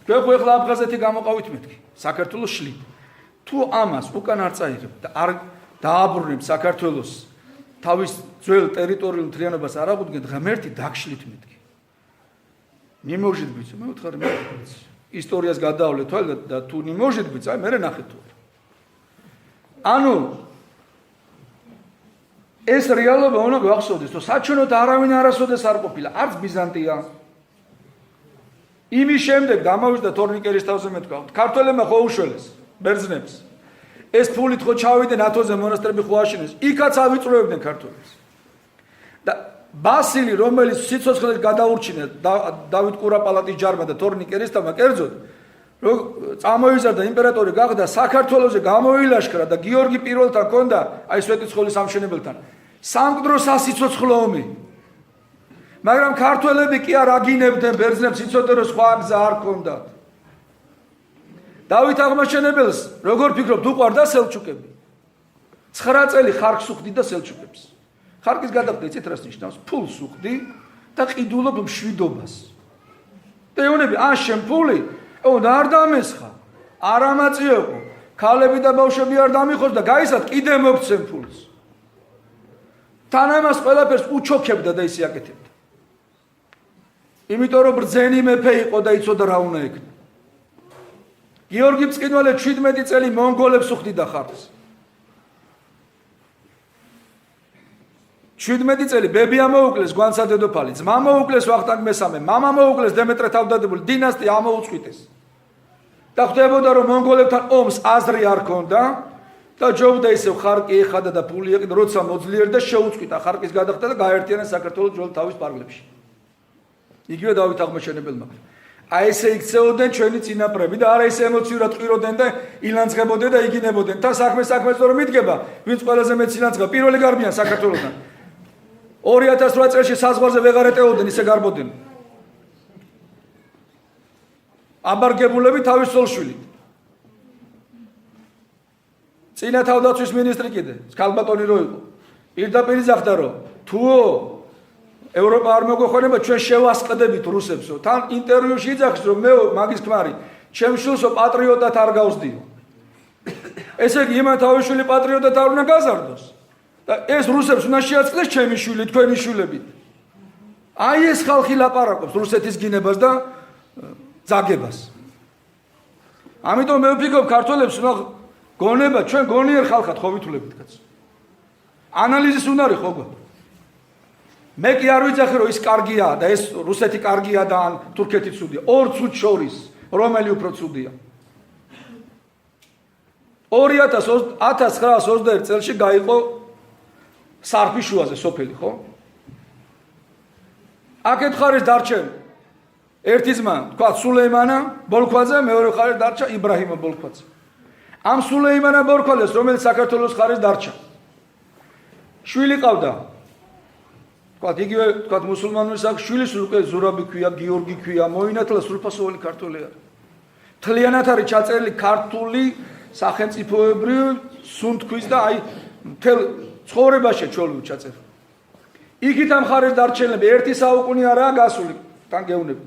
თქვენ ხო ახლა აფხაზეთი გამოყავით მეთქი, საქართველოს შლით. თუ ამას უკან არ წაიღებ და არ დააბრუნებ საქართველოს თავის ძველ ტერიტორიულ მთლიანობას არ აღუდგენთ, ღმერთი დაგშლით მეთქი. ნიმოჟით ბიჭო, მე უთხარი მე ისტორიას გადაავლე თვალ და თუ ნიმოჟით ბიჭო, აი მე ნახეთ თუ. ანუ ეს რეალობა უნდა გვახსოვდეს, რომ საჩვენოდ არავინ არასოდეს არ ყოფილა, არც ბიზანტია. იმის შემდეგ გამოვიდა თორნიკერის თავზე მეთქვა, ქართველებმა ხო უშველეს ბერძნებს. ეს ფულით ხო ჩავიდნენ ათოზე მონასტრები ხო აშენეს, იქაც ავიწროებდნენ ქართველებს. და ბასილი, რომელიც სიცოცხლეს გადაურჩინა დავით კურაპალატის ჯარმა და თორნიკე ერისთავმა კერძოდ, რომ წამოიზარდა იმპერატორი გახდა, საქართველოზე გამოილაშქრა და გიორგი პირველთან ჰქონდა, აი სვეტიცხოვლის ამშენებელთან, სამკვდრო სასიცოცხლო ომი. მაგრამ ქართველები კი არ აგინებდნენ ბერძნებს, იცოდნენ რომ სხვა გზა არ ჰქონდათ. დავით აღმაშენებელს როგორ ფიქრობთ უყვარდა სელჩუკები? 9 წელი ხარკს უხდიდა სელჩუკებს. ხარკის გადახდა იცით რას ნიშნავს? ფულს უხდი და ყიდულობ მშვიდობას. და ეუბნები, შენ ფული, არ დამესხა, არ ამაწიებო, ქალები და ბავშვები არ დამიხოს და გაისად კიდე მოგცემ ფულს. თან ამას ყველაფერს უჩოქებდა და ისე აკეთებდა. იმიტომ რომ ბრძენი მეფე იყო და იცოდა რა უნდა ეკნა. გიორგი მწყინვალე 17 წელი მონგოლებს უხდიდა ხარკს. 17 წელი ბებია მოუკლეს გვანცა დედოფალი, ძმა მოუკლეს ვახტანგ მესამე, მამა მოუკლეს დემეტრე თავდადებული, დინასტია ამოუწყვიტეს. და ხდებოდა რომ მონგოლებთან ომს აზრი არ ქონდა და ჯობდა ისევ ხარკი ეხადა და ფული ეკიდა, როცა მოძლიერდა შეუწყვიტა ხარკის გადახდა და გაერთიანა საქართველოს ძველ თავის პარკლებში. იგივე დავით აღმაშენებელმა. აი ესე იქცეოდნენ ჩვენი წინაპრები და არა ესე ემოციურად ყიროდნენ და ილანძღებოდნენ და იგინებოდნენ. თან საქმეს რომ მიდგება, ვინც ყველაზე მეტ ილანძღა, პირველი გარბიან საქართველოსთან. 2008 წელს საზღვარზე ვეღარ ეტეოდნენ, ისე გარბოდნენ. აბარგებულები თავის სოლშვილი. წინა თავდაცვის მინისტრი კიდე, სკალბატონი რო იყო. პირდაპირ იზახდა რომ თუ ევროპა არ მოგეხონება, ჩვენ შევასყდებით რუსებსო. თან ინტერვიუში იძახის რომ მე მაგის ქმარი, ჩემ შვილსო პატრიოტად არ გავსდიო. ესე იგი იმან თავის შვილი პატრიოტად არ უნდა გაზარდოს. და ეს რუსებს უნდა შეაწყდეს ჩემი შვილი, თქვენი შვილები. აი ეს ხალხი ლაპარაკობს რუსეთის გინებას და ძაგებას. ამიტომ მე ვფიქრობ ქართველებს უნდა გონება, ჩვენ გონიერ ხალხად ხო ვითვლებით კაც. ანალიზის უნარი ხო გვაქვს. მე კი არ ვიცახი რომ ის კარგია და ეს რუსეთი კარგია და ან თურქეთი ცუდია. ორ ცუდ შორის რომელი უფრო ცუდია? 1921 წელში გაიყო სარფიშუაზე სოფელი, ხო? აქეთ ხარეს დარჩენ ერთი ძმა, თქვა სულეიმანა ბოლქვაძე, მეორე ხარეს დარჩა იბრაჰიმ ბოლქვაძე. ამ სულეიმანა ბოლქვაძეს, რომელიც საქართველოს ხარეს დარჩა, შვილი ყავდა. თქვა იგივე, თქვა მუსულმანურის აქ შვილის უკვე ზურაბი ქვია, გიორგი ქვია, მოინათლა სრულფასოვანი ქართველი არის. მთლიანად არის ჩაწერილი ქართული სახელმწიფოებრივი სუნთქვის და აი მთელ ცხოვრებაში ჩვეულებრივ ჩაწერილი. იქით ამ ხარეს დარჩენილები ერთი საუკუნე არაა გასული, თან გეუბნები.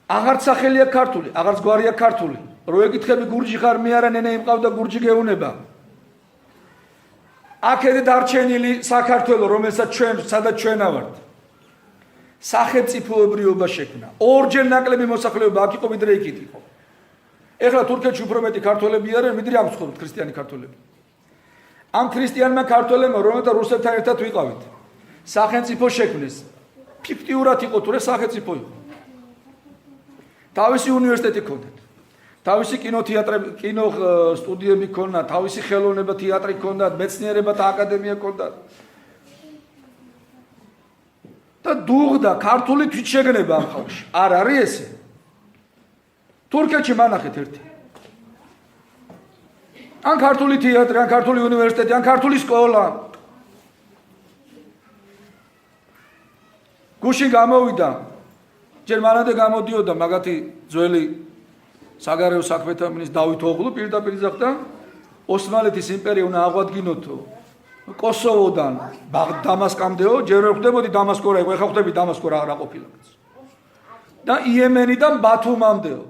აღარც სახელია ქართული, აღარც გვარია ქართული. რო ეკითხები გურჯი ხარ მე არა ნენა იმყავდა გურჯი გეუბნება. აქეთ დარჩენილი საქართველო, რომელსაც ჩვენ, სადაც ჩვენა ვართ. სახელმწიფოებრიობა შექმნა. ორჯერ ნაკლები მოსახლეობა აქ იყო, ვიდრე იქით იყო. ეხლა თურქეთში უფრო მეტი ქართველები არიან, ვიდრე აქ ცხოვრობთ ქრისტიანი ქართველები. ამ ქრისტიანმა ქართველებმა, რომელთა რუსებთან ერთად ვიყავით, სახელმწიფო შექმნეს. ფიქტიურად იყო თუ რა სახელმწიფო იყო. თავისი უნივერსიტეტი ჰქონდათ. თავისი კინოთეატრები, კინო სტუდიები ჰქონდათ, თავისი ხელოვნება თეატრი ჰქონდათ, მეცნიერებათა აკადემია ჰქონდათ. და დუღდა ქართული თვითშეგნება ამ ხალხში. არ არის ესე? თურქეთში მანახეთ ერთი. ან ქართული თეატრი, ან ქართული უნივერსიტეტი, ან ქართული სკოლა. გუშინ გამოვიდა, ჯერ მანამდე გამოდიოდა მაგათი ძველი საგარეო საქმეთა მინისტრი დავით ოღლუ პირდაპირ იზახდა, ოსმალეთის იმპერია უნდა აღვადგინოთო კოსოვოდან დამასკამდეო, ჯერ ვერ ხვდებოდი დამასკო რა იყო, ეხლა ხვდები დამასკო რა ყოფილა. და იემენიდან ბათუმამდეო.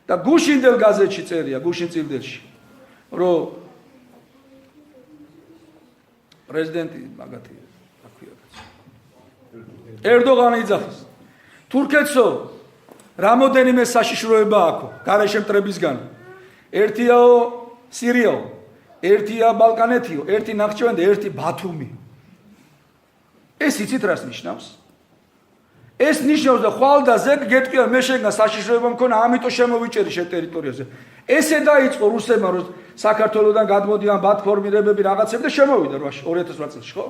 და გუშინდელ გაზეთში წერია, გუშინ წილდელში, რომ პრეზიდენტი მაგათი აქვია. ერდოღანი იძახის. თურქეთსო რამოდენიმე საშიშროება აქვს გარეშე მტრებისგან. ერთიაო სირიაო, ერთია ბალკანეთიო, ერთი ნახჩევანი და ერთი ბათუმი. ეს იცით რას ნიშნავს? ეს ნიშნავს და ხვალ და ზეგ გეტყვია მე შეგნა საშიშროება მქონა, ამიტომ შემოვიჭერი შენ ტერიტორიაზე. ესე დაიწყო რუსებმა რომ საქართველოსდან გადმოდიან ბათ ფორმირებები რაღაცები და შემოვიდა 2008 წელს, ხო?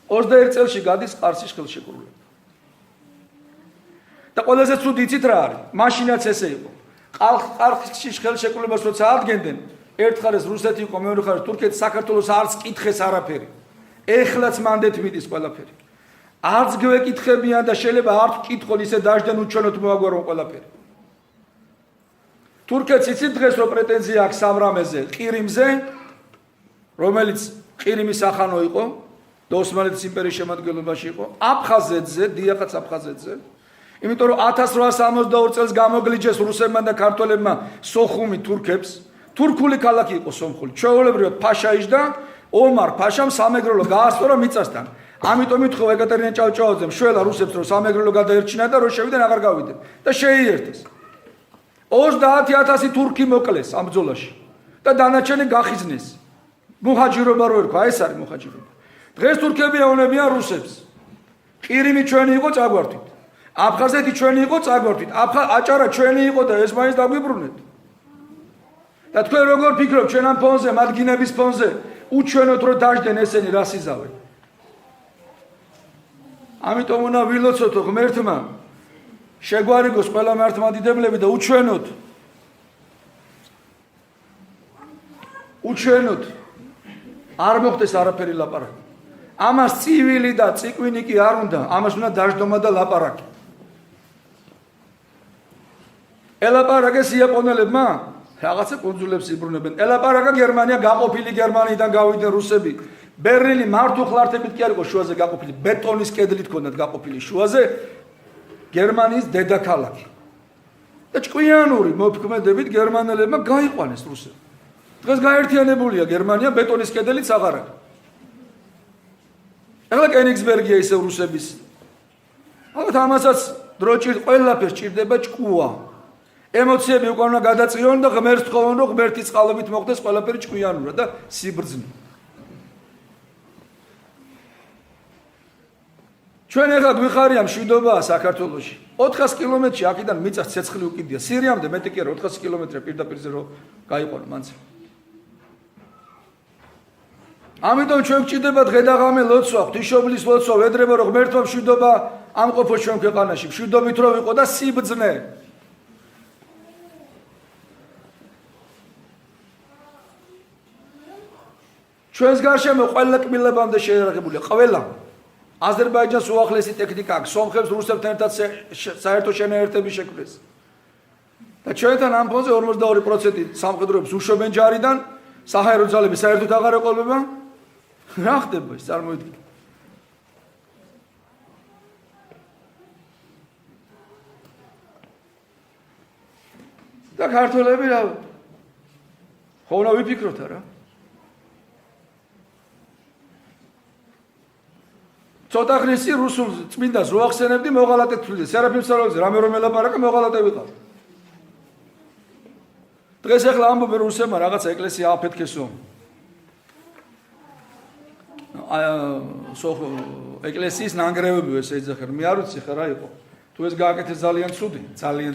21 წელში გადის ყარსის ხელშეკრულება. და ყველაზე ცუდი იცით რა არის? მაშინაც ესე იყო. ყარსის ხელშეკრულებას როცა ადგენდნენ, ერთ ხარეს რუსეთი იყო, მეორე ხარეს თურქეთი, საქართველოს არც კითხეს არაფერი. ეხლაც მანდეთ მიდის ყველაფერი. არც გვეკითხებიან და შეიძლება არ ვკითხონ ისე დაждენ უჩვენოთ მოაგვარონ ყველაფერი. თურქეთს იცით დღეს რო პრეტენზია აქვს სავრამეზე, ყირიმზე, რომელიც ყირიმის სახანო იყო და ოსმალეთის იმპერიის შემადგენლობაში იყო, აფხაზეთზე, დიახაც აფხაზეთზე. იმიტომ რომ 1862 წელს გამოგლიჯეს რუსებმა და ქართველებმა სოხუმი თურქებს, თურქული ქალაქი იყო სომხული. ჩვეულებრივად ფაშა იჯდა, ომარ ფაშამ სამეგრელო გაასწორა მიწასთან. ამიტომ ითხოვა ეკატერინე ჭავჭავაძემ შველა რუსებს რომ სამეგრელო გადაერჩინა და რო შევიდნენ აღარ გავიდნენ და შეიერთეს. 30,000 თურქი მოკლეს ამ ბრძოლაში და დანარჩენი გახიზნეს. მუჰაჯირობა რო ერქვა, ეს არის მუჰაჯირობა. დღეს თურქები ეუბნებიან რუსებს. ყირიმი ჩვენი იყო წაგვართვით. აფხაზეთი ჩვენი იყო წაგვართვით. აჭარა ჩვენი იყო და ეს მაინც დაგვიბრუნეთ. და თქვენ როგორ ფიქრობთ ჩვენ ამ ფონზე, მადგინების ფონზე უჩვენოთ რომ დაждენ ესენი რას იზავენ? ამიტომ უნდა ვილოცოთ ღმერთმა შეგვარიგოს ყველა მართლმადიდებლები და უჩვენოთ არ მოხდეს არაფერი ლაპარაკი. ამას ცივილი და ციკვინი კი არ უნდა, ამას უნდა დაждომა და ლაპარაკი. ელაპარაკეს იაპონელებმა რაღაცა კუნძულებს იბრუნებენ. ელაპარაკა გერმანია, გაყოფილი გერმანიიდან გავიდნენ რუსები. ბერლინი მართუხლართებით კი არ იყო შუაზე გაყოფილი, ბეტონის კედლით ჰქონდათ გაყოფილი შუაზე გერმანიის დედაქალაქი. და ჭკვიანური მოქმედებით გერმანელებმა გაიყვანეს რუსები. დღეს გაერთიანებულია გერმანია, ბეტონის კედლიც აღარ არის. ეხლა კენიგსბერგია ისევ რუსების. ალბათ ამასაც დრო ყველაფერს ჭირდება ჭკუა. ემოციები უკვე უნდა გადაწიონ და ღმერთს თხოვონ რომ ღმერთის წყალობით მოხდეს ყველაფერი ჭკვიანურად და სიბრძნე. ჩვენ ახლა გვიხარია მშვიდობაა საქართველოში. 400 კილომეტრში აქედან მიწას ცეცხლი უკიდია. სირიამდე მეტი კი არა 400 კილომეტრია პირდაპირზე რომ გაიყვანო მანძილი. ამიტომ ჩვენ გვჭირდება დღედაღამე ლოცვა, ღვთისმშობლის ლოცვა, ვედრება რომ ღმერთმა მშვიდობა ამყოფოს ჩვენ ქვეყანაში, მშვიდობით რომ ვიყო და სიბრძნე. ჩვენს გარშემო ყველა კბილებამდე შეერაღებულია, ყველა. აზერბაიჯანს უახლესი ტექნიკა აქვს, სომხებს რუსებთან ერთად საერთო შენაერთები შექმნეს. და ჩვენთან ამ ფონზე 42% სამხედროებს უშვებენ ჯარიდან, საჰაერო ძალები საერთოდ აღარ ეყოლებება. რა ხდება ეს წარმოიდგინე. და ქართველები რა? ხო უნდა ვიფიქროთ არა? ცოტა ხნის წინ რუსულ წმინდას რო ახსენებდი მოღალატედ თვლიდა. სერაფიმ სწავლობაზე რამე რომ ელაპარაკა მოღალატე ვიყავ. დღეს ახლა ამბობენ რუსებმა რაღაცა ეკლესია აფეთქესო. ეკლესიის ნანგრევები ესე ეძახენ. მე არ ვიცი ხა რა იყო. თუ ეს გააკეთეს ძალიან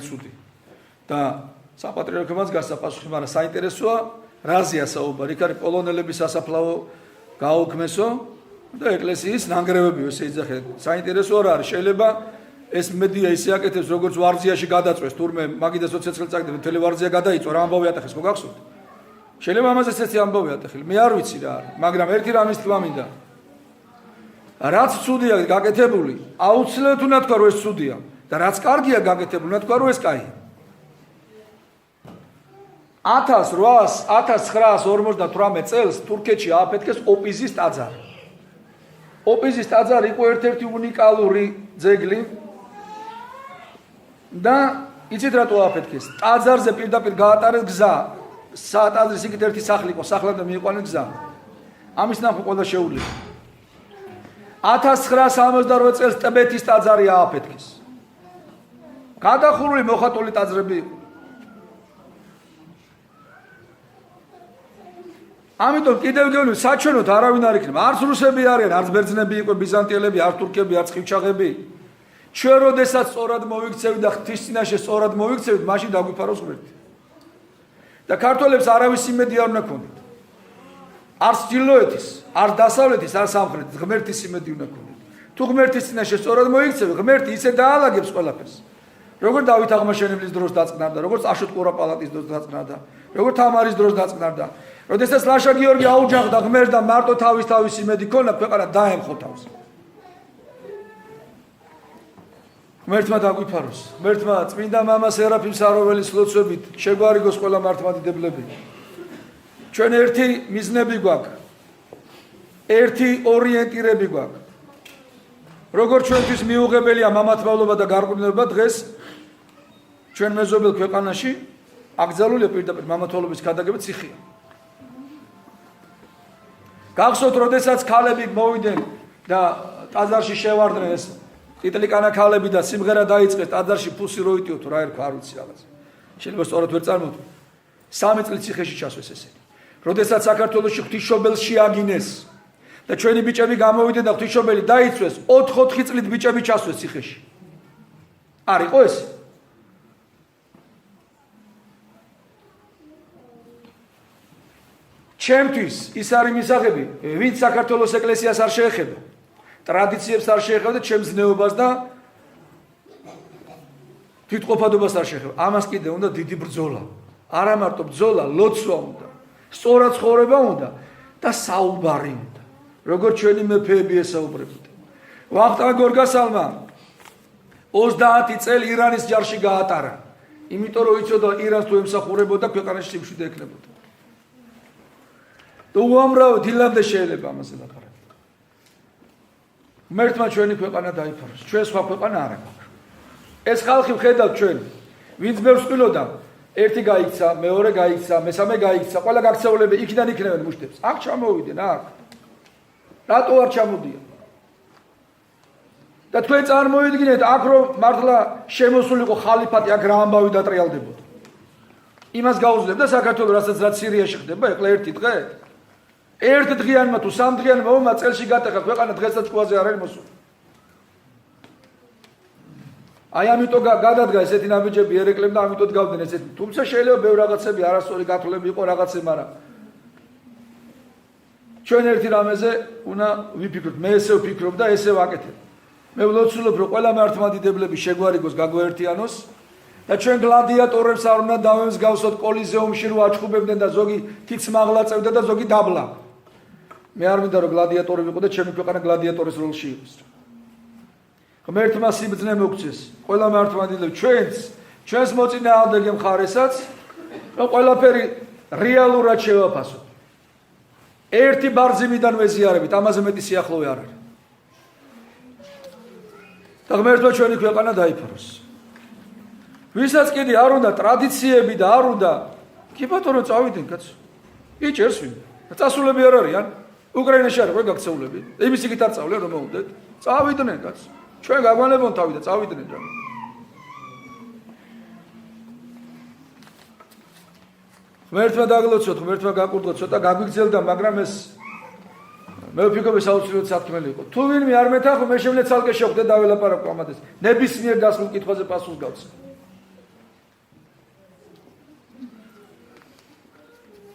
ცუდი. და საპატრიარქომაც გასაპასუხი, მაგრამ საინტერესოა რაზეა საუბარი. იქ არის პოლონელების სასაფლაო გააუქმესო და ეკლესიის ნანგრევები ესე ეძახენ. საინტერესო რა არის? შეიძლება ეს მედია ისე აკეთებს, როგორც ვარძიაში გადაწვეს, თურმე მაგიდას ცეცხლი წაგდება, მთელი ვარძია გადაიწვა, რა ამბავი ატეხეს, მოგახსოვთ? შეიძლება ამაზე ესეთი ამბავი ატეხილი. მე არ ვიცი რა არის, მაგრამ ერთი რამის თქმა მინდა. რაც ცუდია გაკეთებული, აუცილებლად უნდა თქვა, რომ ეს ცუდია და რაც კარგია გაკეთებული, უნდა თქვა, რომ ეს კაია. 1958 წელს თურქეთში ააფეთქეს ოპიზის ტაძარი. ოპიზის ტაძარი იყო ერთ-ერთი უნიკალური ძეგლი და იცით რატო ააფეთქეს? ტაძარზე პირდაპირ გაატარეს გზა. ტაძრის იქით ერთი სახლი იყო, სახლამდე მიიყვანეს გზა. ამის ნახვა ყველა შეუძლია. 1968 წელს ტბეთის ტაძარი ააფეთქეს. გადახურული მოხატული ტაძრები იყო. ამიტომ კიდევ გეუბნები, საჩვენოდ არავინ არ იქნება. არც რუსები არიან, არც ბერძნები იყო, ბიზანტიელები, არც თურქები, არც ყივჩაღები. ჩვენ როდესაც სწორად მოვიქცევით და ღვთის წინაშე სწორად მოვიქცევით, მაშინ დაგვიფაროს ღმერთი. და ქართველებს არავის იმედი არ უნდა ქონდეთ. არც ჩრდილოეთის, არც დასავლეთის, არც სამხრეთის, ღმერთის იმედი უნდა ქონდეთ. თუ ღმერთის წინაშე სწორად მოიქცევი, ღმერთი ისე დაალაგებს ყველაფერს. როგორ დავით აღმაშენებლის დროს დაწყნარდა, როგორც აშოტ ყურაპალატის დროს დაწყნარდა, როგორც თამარის დროს დაწყნარდა. როდესაც ლაშა გიორგი აუჯანყდა ღმერთს და მარტო თავის იმედი ქონდა, ქვეყანა დაემხო თავს. ღმერთმა დაგვიფაროს. ღმერთმა წმინდა მამა სერაფიმ საროველის ლოცვებით შეგვარიგოს ყველა მართლმადიდებლები. ჩვენ ერთი მიზნები გვაქვს. ერთი ორიენტირები გვაქვს. როგორც ჩვენთვის მიუღებელია მამათმავლობა და გარყვნილება დღეს ჩვენ მეზობელ ქვეყანაში აკრძალულია პირდაპირ მამათმავლობის ქადაგება ციხეა. გახსოვთ, როდესაც ქალები მოვიდნენ და ტაძარში შევარდნენ ეს ტიტლიკანა ქალები და სიმღერა დაიწყეს ტაძარში ფუსი რო იტიოთ რა ერქვა არ ვიცი რაღაც. შეიძლება სწორად ვერ წარმოვიდგინოთ. 3 წელი ციხეში ჩასვეს ესენი. როდესაც საქართველოში ღვთისმშობელს შეაგინეს და ჩვენი ბიჭები გამოვიდნენ და ღვთისმშობელი დაიწვეს, 4 წლით ბიჭები ჩასვეს ციხეში. არ იყო ეს? ჩემთვის ის არის მისაღები, ვინც საქართველოს ეკლესიას არ შეეხება, ტრადიციებს არ შეეხება და ჩემს ზნეობას და თვითყოფადობას არ შეეხება. ამას კიდე უნდა დიდი ბრძოლა. არა მარტო ბრძოლა, ლოცვა უნდა. სწორად ცხოვრება უნდა და საუბარი უნდა. როგორც ჩვენი მეფეები ესაუბრებოდა. ვახტანგ გორგასალმა 30 წელი ირანის ჯარში გაატარა. იმიტომ რომ იცოდა ირანს თუ ემსახურებოდა, ქვეყანაში სიმშვიდე ექნებოდა. და უამრავ დილამდე შეიძლება ამაზე ლაპარაკი. ღმერთმა ჩვენი ქვეყანა დაიფაროს. ჩვენ სხვა ქვეყანა არ აქვს. ეს ხალხი ვხედავთ ჩვენ, ვინც ბევრს ყვილოდა, ერთი გაიქცა, მეორე გაიქცა, მესამე გაიქცა, ყველა გაქცეულები იქიდან იქნებენ მუშტებს. აქ ჩამოვიდნენ, აქ. რატო არ ჩამოდიან? და თქვენ წარმოიდგინეთ, აქ რომ მართლა შემოსულიყო ხალიფატი, აქ რა ამბავი დატრიალდებოდა. იმას გაუძლებდა საქართველოს, რასაც რაც სირიაში ხდება, ეხლა ერთი დღე. ერთ დღიანმა თუ სამ დღიანმა ომმა წელში გატეხა ქვეყანა დღესაც ყუაზე არ არის მოსული. აი ამიტომ გადადგა ესეთი ნაბიჯები ერეკლემ და ამიტომ გავდნენ ესეთი. თუმცა შეიძლება ბევრ რაღაცები არასწორი გათვლები იყო რაღაცე, მაგრამ ჩვენ ერთი რამეზე უნდა ვიფიქროთ. მე ესე ვფიქრობ და ესე ვაკეთებ. მე ვლოცულობ, რომ ყველა მართლმადიდებლები შეგვარიგოს, გაგვაერთიანოს და ჩვენ გლადიატორებს არ უნდა დავემსგავსოთ კოლიზეუმში რო აჩხუბებდნენ და ზოგი თიც მაღლა წევდა და ზოგი დაბლა. მე არ მინდა რომ გლადიატორი ვიყო და ჩემი ქვეყანა გლადიატორის როლში იყოს. ღმერთმა სიბრძნე მოგცეს ყველა მართლმადიდებლებს ჩვენს მოწინააღმდეგე მხარესაც რომ ყველაფერი რეალურად შევაფასოთ. ერთი ბარძიმიდან ვეზიარებით, ამაზე მეტი სიახლოვე არ არის. და ღმერთმა ჩვენი ქვეყანა დაიფაროს. ვისაც კიდე არ უნდა ტრადიციები და არ უნდა კი ბატონო წავიდნენ კაცო. იჭერს ვინ? წასულები არ არიან? უკრაინაში არ ყო გაქცეულები. იმის იქით არ წავლენ რომ მოუდეთ. წავიდნენ კაცო. ჩვენ გაგვანებონ თავი და წავიდნენ რა. ღმერთმა დაგლოცოთ, ღმერთმა გაკურთხოთ, ცოტა გაგვიგზელდა, მაგრამ ეს მე ვფიქრობ ეს აუცილებლად სათქმელი იყო. თუ ვინმე არ მეთანხმო, მე შემიძლია ცალკე შევხვდე და ველაპარაკო ამაზე. ნებისმიერ დასმულ კითხვაზე პასუხს გავცე.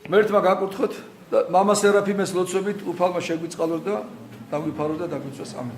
ღმერთმა გაკურთხოთ და მამა სერაფიმეს ლოცვებით უფალმა შეგვიწყალოს და დაგვიფაროს და დაგვიწვეს. ამენ.